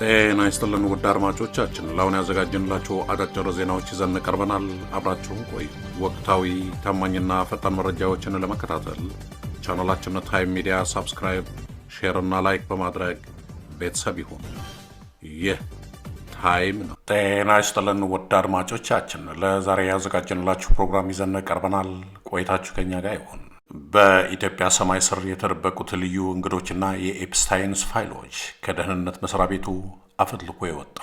ጤና ይስጥልን ውድ አድማጮቻችን፣ ለአሁን ያዘጋጀንላችሁ አጫጭር ዜናዎች ይዘን ቀርበናል። አብራችሁን ቆዩ። ወቅታዊ ታማኝና ፈጣን መረጃዎችን ለመከታተል ቻናላችንን ታይም ሚዲያ ሰብስክራይብ፣ ሼር እና ላይክ በማድረግ ቤተሰብ ይሁን። ይህ ታይም ነው። ጤና ይስጥልን ውድ አድማጮቻችን፣ ለዛሬ ያዘጋጀንላችሁ ፕሮግራም ይዘን ቀርበናል። ቆይታችሁ ከኛ ጋር ይሁን። በኢትዮጵያ ሰማይ ስር የተደበቁት ልዩ እንግዶችና የኤፕስታይንስ ፋይሎች ከደህንነት መስሪያ ቤቱ አፈትልኮ የወጣ።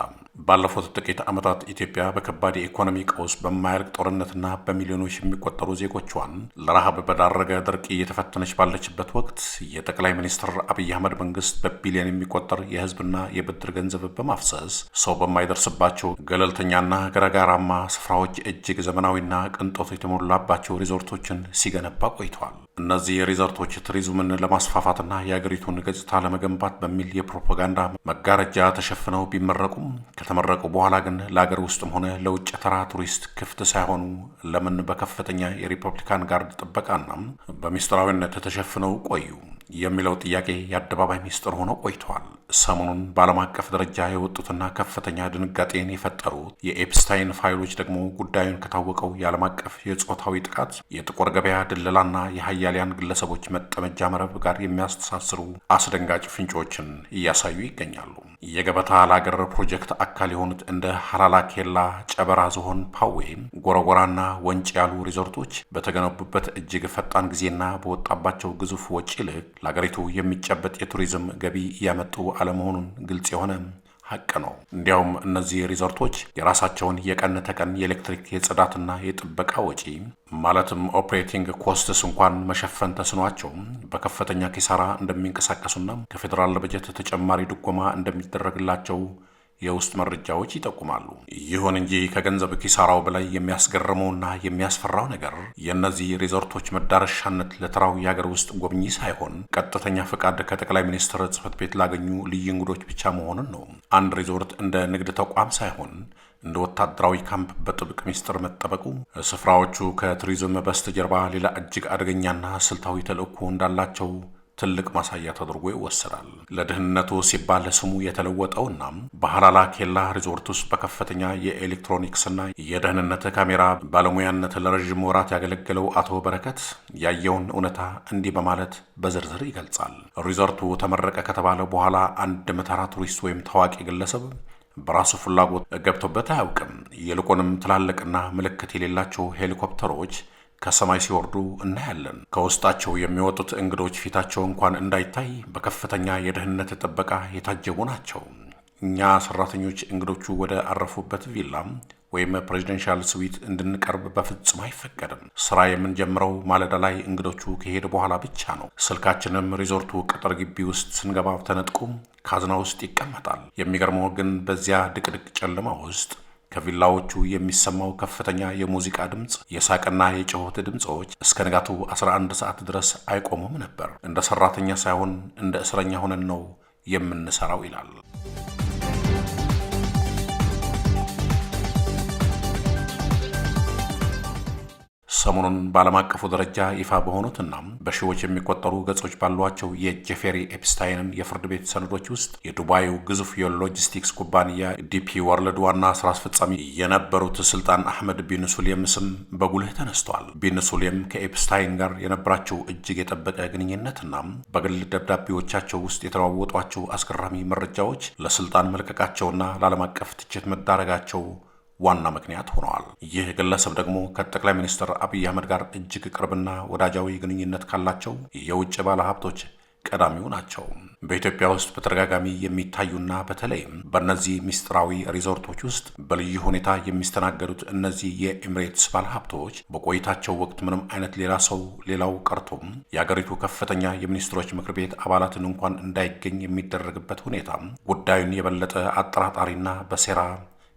ባለፉት ጥቂት ዓመታት ኢትዮጵያ በከባድ የኢኮኖሚ ቀውስ፣ በማያልቅ ጦርነትና በሚሊዮኖች የሚቆጠሩ ዜጎቿን ለረሃብ በዳረገ ድርቅ እየተፈተነች ባለችበት ወቅት የጠቅላይ ሚኒስትር አብይ አህመድ መንግስት በቢሊዮን የሚቆጠር የህዝብና የብድር ገንዘብ በማፍሰስ ሰው በማይደርስባቸው ገለልተኛና ገረጋራማ ስፍራዎች እጅግ ዘመናዊና ቅንጦት የተሞላባቸው ሪዞርቶችን ሲገነባ ቆይተዋል። እነዚህ ሪዞርቶች ቱሪዝምን ለማስፋፋትና የአገሪቱን ገጽታ ለመገንባት በሚል የፕሮፓጋንዳ መጋረጃ ተሸፍነው ቢመረቁም ከተመረቁ በኋላ ግን ለአገር ውስጥም ሆነ ለውጭ ተራ ቱሪስት ክፍት ሳይሆኑ ለምን በከፍተኛ የሪፐብሊካን ጋርድ ጥበቃና በሚስጥራዊነት ተሸፍነው ቆዩ የሚለው ጥያቄ የአደባባይ ሚስጥር ሆኖ ቆይተዋል። ሰሞኑን በዓለም አቀፍ ደረጃ የወጡትና ከፍተኛ ድንጋጤን የፈጠሩት የኤፕስታይን ፋይሎች ደግሞ ጉዳዩን ከታወቀው የዓለም አቀፍ የጾታዊ ጥቃት፣ የጥቁር ገበያ ድለላና የሀያሊያን ግለሰቦች መጠመጃ መረብ ጋር የሚያስተሳስሩ አስደንጋጭ ፍንጮችን እያሳዩ ይገኛሉ። የገበታ ለአገር ፕሮጀክት አካል የሆኑት እንደ ሀላላ ኬላ፣ ጨበራ ዝሆን፣ ፓዌ፣ ጎረጎራና ወንጭ ያሉ ሪዞርቶች በተገነቡበት እጅግ ፈጣን ጊዜና በወጣባቸው ግዙፍ ወጪ ልክ ለአገሪቱ የሚጨበጥ የቱሪዝም ገቢ እያመጡ አለመሆኑን ግልጽ የሆነ ሀቅ ነው። እንዲያውም እነዚህ ሪዞርቶች የራሳቸውን የቀን ተቀን የኤሌክትሪክ፣ የጽዳትና የጥበቃ ወጪ ማለትም ኦፕሬቲንግ ኮስትስ እንኳን መሸፈን ተስኗቸው በከፍተኛ ኪሳራ እንደሚንቀሳቀሱና ከፌዴራል በጀት ተጨማሪ ድጎማ እንደሚደረግላቸው የውስጥ መረጃዎች ይጠቁማሉ። ይሁን እንጂ ከገንዘብ ኪሳራው በላይ የሚያስገርመውና የሚያስፈራው ነገር የእነዚህ ሪዞርቶች መዳረሻነት ለተራው የሀገር ውስጥ ጎብኚ ሳይሆን ቀጥተኛ ፈቃድ ከጠቅላይ ሚኒስትር ጽሕፈት ቤት ላገኙ ልዩ እንግዶች ብቻ መሆኑን ነው። አንድ ሪዞርት እንደ ንግድ ተቋም ሳይሆን እንደ ወታደራዊ ካምፕ በጥብቅ ሚስጥር መጠበቁ ስፍራዎቹ ከቱሪዝም በስተጀርባ ሌላ እጅግ አደገኛና ስልታዊ ተልዕኮ እንዳላቸው ትልቅ ማሳያ ተደርጎ ይወሰዳል። ለደህንነቱ ሲባል ስሙ የተለወጠውና በሀላላ ኬላ ሪዞርት ውስጥ በከፍተኛ የኤሌክትሮኒክስና የደህንነት ካሜራ ባለሙያነት ለረዥም ወራት ያገለገለው አቶ በረከት ያየውን እውነታ እንዲህ በማለት በዝርዝር ይገልጻል። ሪዞርቱ ተመረቀ ከተባለ በኋላ አንድ ተራ ቱሪስት ወይም ታዋቂ ግለሰብ በራሱ ፍላጎት ገብቶበት አያውቅም። ይልቁንም ትላልቅና ምልክት የሌላቸው ሄሊኮፕተሮች ከሰማይ ሲወርዱ እናያለን። ከውስጣቸው የሚወጡት እንግዶች ፊታቸው እንኳን እንዳይታይ በከፍተኛ የደህንነት ጥበቃ የታጀቡ ናቸው። እኛ ሰራተኞች እንግዶቹ ወደ አረፉበት ቪላ ወይም ፕሬዚደንሻል ስዊት እንድንቀርብ በፍጹም አይፈቀድም። ስራ የምንጀምረው ማለዳ ላይ እንግዶቹ ከሄዱ በኋላ ብቻ ነው። ስልካችንም ሪዞርቱ ቅጥር ግቢ ውስጥ ስንገባ ተነጥቆ ካዝና ውስጥ ይቀመጣል። የሚገርመው ግን በዚያ ድቅድቅ ጨለማ ውስጥ ከቪላዎቹ የሚሰማው ከፍተኛ የሙዚቃ ድምፅ፣ የሳቅና የጩኸት ድምፆች እስከ ንጋቱ 11 ሰዓት ድረስ አይቆሙም ነበር። እንደ ሰራተኛ ሳይሆን እንደ እስረኛ ሆነን ነው የምንሰራው ይላል። ሰሞኑን በዓለም አቀፉ ደረጃ ይፋ በሆኑትና በሺዎች የሚቆጠሩ ገጾች ባሏቸው የጄፌሪ ኤፕስታይንን የፍርድ ቤት ሰነዶች ውስጥ የዱባዩ ግዙፍ የሎጂስቲክስ ኩባንያ ዲፒ ወርልድ ዋና ስራ አስፈጻሚ የነበሩት ሱልጣን አህመድ ቢን ሱሌም ስም በጉልህ ተነስቷል። ቢን ሱሌም ከኤፕስታይን ጋር የነበራቸው እጅግ የጠበቀ ግንኙነትና በግል ደብዳቤዎቻቸው ውስጥ የተለዋወጧቸው አስገራሚ መረጃዎች ለስልጣን መልቀቃቸውና ለዓለም አቀፍ ትችት መዳረጋቸው ዋና ምክንያት ሆነዋል። ይህ ግለሰብ ደግሞ ከጠቅላይ ሚኒስትር አብይ አህመድ ጋር እጅግ ቅርብና ወዳጃዊ ግንኙነት ካላቸው የውጭ ባለሀብቶች ቀዳሚው ናቸው። በኢትዮጵያ ውስጥ በተደጋጋሚ የሚታዩና በተለይም በእነዚህ ሚስጥራዊ ሪዞርቶች ውስጥ በልዩ ሁኔታ የሚስተናገዱት እነዚህ የኤሚሬትስ ባለሀብቶች በቆይታቸው ወቅት ምንም አይነት ሌላ ሰው ሌላው ቀርቶም የአገሪቱ ከፍተኛ የሚኒስትሮች ምክር ቤት አባላትን እንኳን እንዳይገኝ የሚደረግበት ሁኔታ ጉዳዩን የበለጠ አጠራጣሪና በሴራ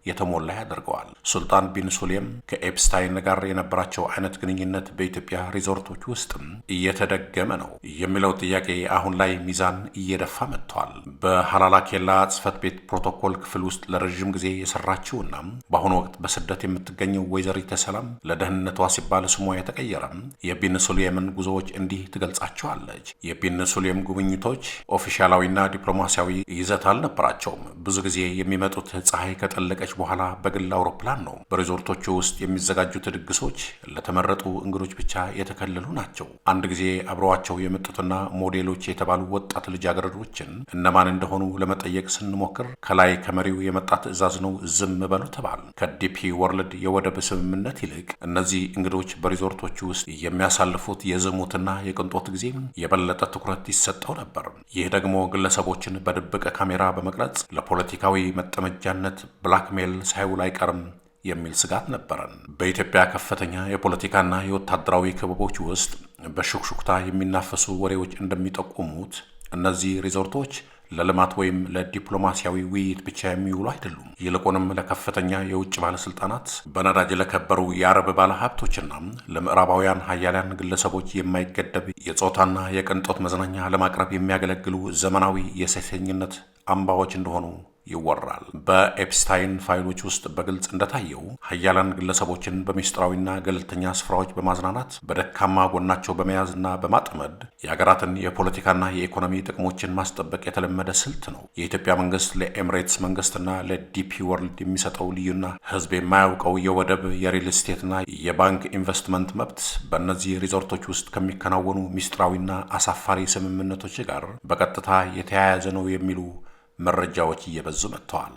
የተሞላ ያደርገዋል። ሱልጣን ቢን ሱሌም ከኤፕስታይን ጋር የነበራቸው አይነት ግንኙነት በኢትዮጵያ ሪዞርቶች ውስጥም እየተደገመ ነው የሚለው ጥያቄ አሁን ላይ ሚዛን እየደፋ መጥቷል። በሐላላ ኬላ ጽሕፈት ቤት ፕሮቶኮል ክፍል ውስጥ ለረዥም ጊዜ የሰራችውና በአሁኑ ወቅት በስደት የምትገኘው ወይዘሪት ሰላም ለደህንነቷ ሲባል ስሟ የተቀየረ የቢን ሱሌምን ጉዞዎች እንዲህ ትገልጻቸዋለች። የቢን ሱሌም ጉብኝቶች ኦፊሻላዊና ዲፕሎማሲያዊ ይዘት አልነበራቸውም። ብዙ ጊዜ የሚመጡት ፀሐይ ከጠለቀች በኋላ በግል አውሮፕላን ነው። በሪዞርቶቹ ውስጥ የሚዘጋጁት ድግሶች ለተመረጡ እንግዶች ብቻ የተከለሉ ናቸው። አንድ ጊዜ አብረዋቸው የመጡትና ሞዴሎች የተባሉ ወጣት ልጃገረዶችን እነማን እንደሆኑ ለመጠየቅ ስንሞክር ከላይ ከመሪው የመጣ ትዕዛዝ ነው፣ ዝም በሉ ተባል። ከዲፒ ወርልድ የወደብ ስምምነት ይልቅ እነዚህ እንግዶች በሪዞርቶቹ ውስጥ የሚያሳልፉት የዝሙትና የቅንጦት ጊዜ የበለጠ ትኩረት ይሰጠው ነበር። ይህ ደግሞ ግለሰቦችን በድብቅ ካሜራ በመቅረጽ ለፖለቲካዊ መጠመጃነት ብላክሜል ሳይውል አይቀርም የሚል ስጋት ነበረን። በኢትዮጵያ ከፍተኛ የፖለቲካና የወታደራዊ ክበቦች ውስጥ በሹክሹክታ የሚናፈሱ ወሬዎች እንደሚጠቁሙት እነዚህ ሪዞርቶች ለልማት ወይም ለዲፕሎማሲያዊ ውይይት ብቻ የሚውሉ አይደሉም። ይልቁንም ለከፍተኛ የውጭ ባለስልጣናት፣ በነዳጅ ለከበሩ የአረብ ባለሀብቶችና ለምዕራባውያን ሀያላን ግለሰቦች የማይገደብ የጾታና የቅንጦት መዝናኛ ለማቅረብ የሚያገለግሉ ዘመናዊ የሴሰኝነት አምባዎች እንደሆኑ ይወራል። በኤፕስታይን ፋይሎች ውስጥ በግልጽ እንደታየው ሀያላን ግለሰቦችን በሚስጥራዊና ገለልተኛ ስፍራዎች በማዝናናት በደካማ ጎናቸው በመያዝና በማጥመድ የሀገራትን የፖለቲካና የኢኮኖሚ ጥቅሞችን ማስጠበቅ የተለመደ ስልት ነው። የኢትዮጵያ መንግስት ለኤምሬትስ መንግስትና ለዲፒ ወርልድ የሚሰጠው ልዩና ህዝብ የማያውቀው የወደብ የሪል ስቴትና የባንክ ኢንቨስትመንት መብት በእነዚህ ሪዞርቶች ውስጥ ከሚከናወኑ ሚስጥራዊና አሳፋሪ ስምምነቶች ጋር በቀጥታ የተያያዘ ነው የሚሉ መረጃዎች እየበዙ መጥተዋል።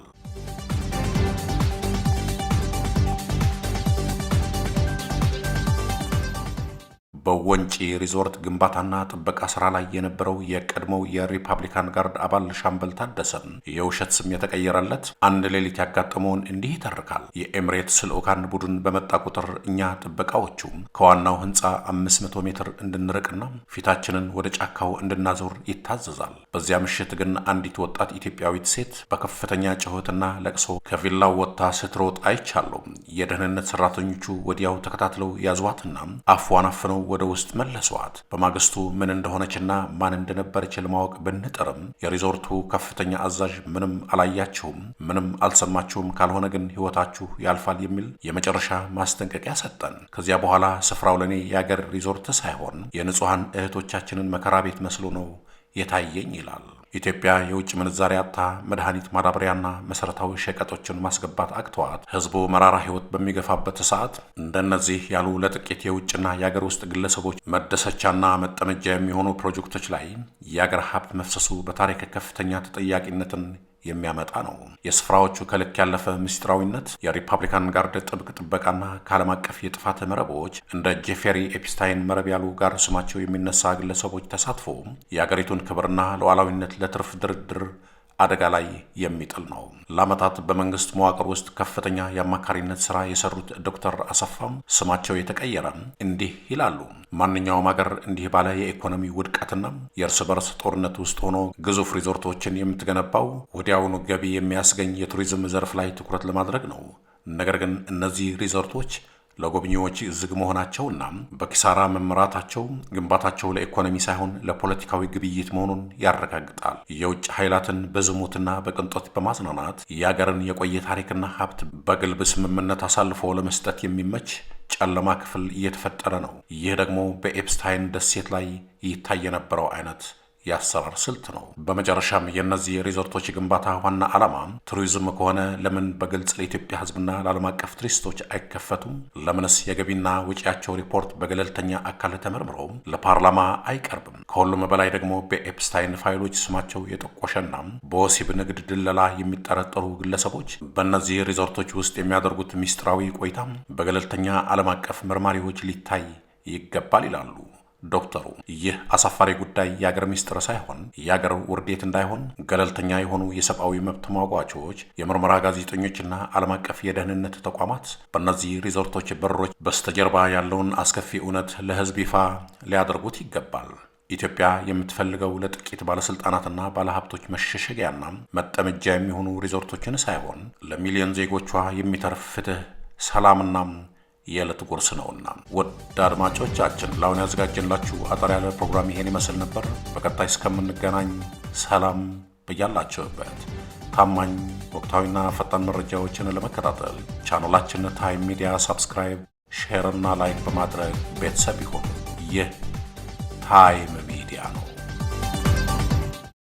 በወንጪ ሪዞርት ግንባታና ጥበቃ ስራ ላይ የነበረው የቀድሞው የሪፐብሊካን ጋርድ አባል ሻምበል ታደሰ የውሸት ስም የተቀየረለት አንድ ሌሊት ያጋጠመውን እንዲህ ይተርካል። የኤምሬትስ ልዑካን ቡድን በመጣ ቁጥር እኛ ጥበቃዎቹ ከዋናው ህንፃ 500 ሜትር እንድንርቅና ፊታችንን ወደ ጫካው እንድናዞር ይታዘዛል። በዚያ ምሽት ግን አንዲት ወጣት ኢትዮጵያዊት ሴት በከፍተኛ ጩኸትና ለቅሶ ከቪላው ወጥታ ስትሮጥ አይቻለሁ። የደህንነት ሰራተኞቹ ወዲያው ተከታትለው ያዟትና አፏን አፍነው ወደ ውስጥ መለሷት። በማግስቱ ምን እንደሆነችና ማን እንደነበረች ለማወቅ ብንጥርም የሪዞርቱ ከፍተኛ አዛዥ ምንም አላያችሁም፣ ምንም አልሰማችሁም፣ ካልሆነ ግን ህይወታችሁ ያልፋል የሚል የመጨረሻ ማስጠንቀቂያ ሰጠን። ከዚያ በኋላ ስፍራው ለኔ የአገር ሪዞርት ሳይሆን የንጹሐን እህቶቻችንን መከራ ቤት መስሎ ነው የታየኝ ይላል። ኢትዮጵያ የውጭ ምንዛሪ አጥታ መድኃኒት፣ ማዳበሪያና መሰረታዊ ሸቀጦችን ማስገባት አቅተዋት ህዝቡ መራራ ህይወት በሚገፋበት ሰዓት እንደነዚህ ያሉ ለጥቂት የውጭና የአገር ውስጥ ግለሰቦች መደሰቻና መጠመጃ የሚሆኑ ፕሮጀክቶች ላይ የአገር ሀብት መፍሰሱ በታሪክ ከፍተኛ ተጠያቂነትን የሚያመጣ ነው። የስፍራዎቹ ከልክ ያለፈ ምስጢራዊነት፣ የሪፐብሊካን ጋርድ ጥብቅ ጥበቃና ከዓለም አቀፍ የጥፋት መረቦች እንደ ጄፌሪ ኤፕስታይን መረብ ያሉ ጋር ስማቸው የሚነሳ ግለሰቦች ተሳትፎ የአገሪቱን ክብርና ሉዓላዊነት ለትርፍ ድርድር አደጋ ላይ የሚጥል ነው። ለዓመታት በመንግስት መዋቅር ውስጥ ከፍተኛ የአማካሪነት ስራ የሰሩት ዶክተር አሰፋም ስማቸው የተቀየረ እንዲህ ይላሉ። ማንኛውም ሀገር እንዲህ ባለ የኢኮኖሚ ውድቀትና የእርስ በርስ ጦርነት ውስጥ ሆኖ ግዙፍ ሪዞርቶችን የምትገነባው ወዲያውኑ ገቢ የሚያስገኝ የቱሪዝም ዘርፍ ላይ ትኩረት ለማድረግ ነው። ነገር ግን እነዚህ ሪዞርቶች ለጎብኚዎች ዝግ መሆናቸውና በኪሳራ መመራታቸው ግንባታቸው ለኢኮኖሚ ሳይሆን ለፖለቲካዊ ግብይት መሆኑን ያረጋግጣል። የውጭ ኃይላትን በዝሙትና በቅንጦት በማዝናናት የአገርን የቆየ ታሪክና ሀብት በግልብ ስምምነት አሳልፎ ለመስጠት የሚመች ጨለማ ክፍል እየተፈጠረ ነው። ይህ ደግሞ በኤፕስታይን ደሴት ላይ ይታይ የነበረው አይነት የአሰራር ስልት ነው። በመጨረሻም የእነዚህ ሪዞርቶች ግንባታ ዋና ዓላማ ቱሪዝም ከሆነ ለምን በግልጽ ለኢትዮጵያ ሕዝብና ለዓለም አቀፍ ቱሪስቶች አይከፈቱም? ለምንስ የገቢና ወጪያቸው ሪፖርት በገለልተኛ አካል ተመርምሮ ለፓርላማ አይቀርብም? ከሁሉም በላይ ደግሞ በኤፕስታይን ፋይሎች ስማቸው የጠቆሸና በወሲብ ንግድ ድለላ የሚጠረጠሩ ግለሰቦች በእነዚህ ሪዞርቶች ውስጥ የሚያደርጉት ሚስጥራዊ ቆይታ በገለልተኛ ዓለም አቀፍ መርማሪዎች ሊታይ ይገባል ይላሉ ዶክተሩ። ይህ አሳፋሪ ጉዳይ የአገር ሚስጥር ሳይሆን የአገር ውርዴት እንዳይሆን ገለልተኛ የሆኑ የሰብአዊ መብት ተሟጋቾች፣ የምርመራ ጋዜጠኞችና ዓለም አቀፍ የደህንነት ተቋማት በእነዚህ ሪዞርቶች በሮች በስተጀርባ ያለውን አስከፊ እውነት ለሕዝብ ይፋ ሊያደርጉት ይገባል። ኢትዮጵያ የምትፈልገው ለጥቂት ባለስልጣናትና ባለሀብቶች መሸሸጊያና መጠመጃ የሚሆኑ ሪዞርቶችን ሳይሆን ለሚሊዮን ዜጎቿ የሚተርፍ ፍትህ፣ ሰላምና የዕለት ጉርስ ነውና። ውድ አድማጮቻችን ለአሁን ያዘጋጀንላችሁ አጠር ያለ ፕሮግራም ይሄን ይመስል ነበር። በቀጣይ እስከምንገናኝ ሰላም በያላችሁበት። ታማኝ ወቅታዊና ፈጣን መረጃዎችን ለመከታተል ቻናላችን ታይም ሚዲያ ሰብስክራይብ፣ ሼር እና ላይክ በማድረግ ቤተሰብ ይሁኑ። ይህ ታይም ሚዲያ ነው።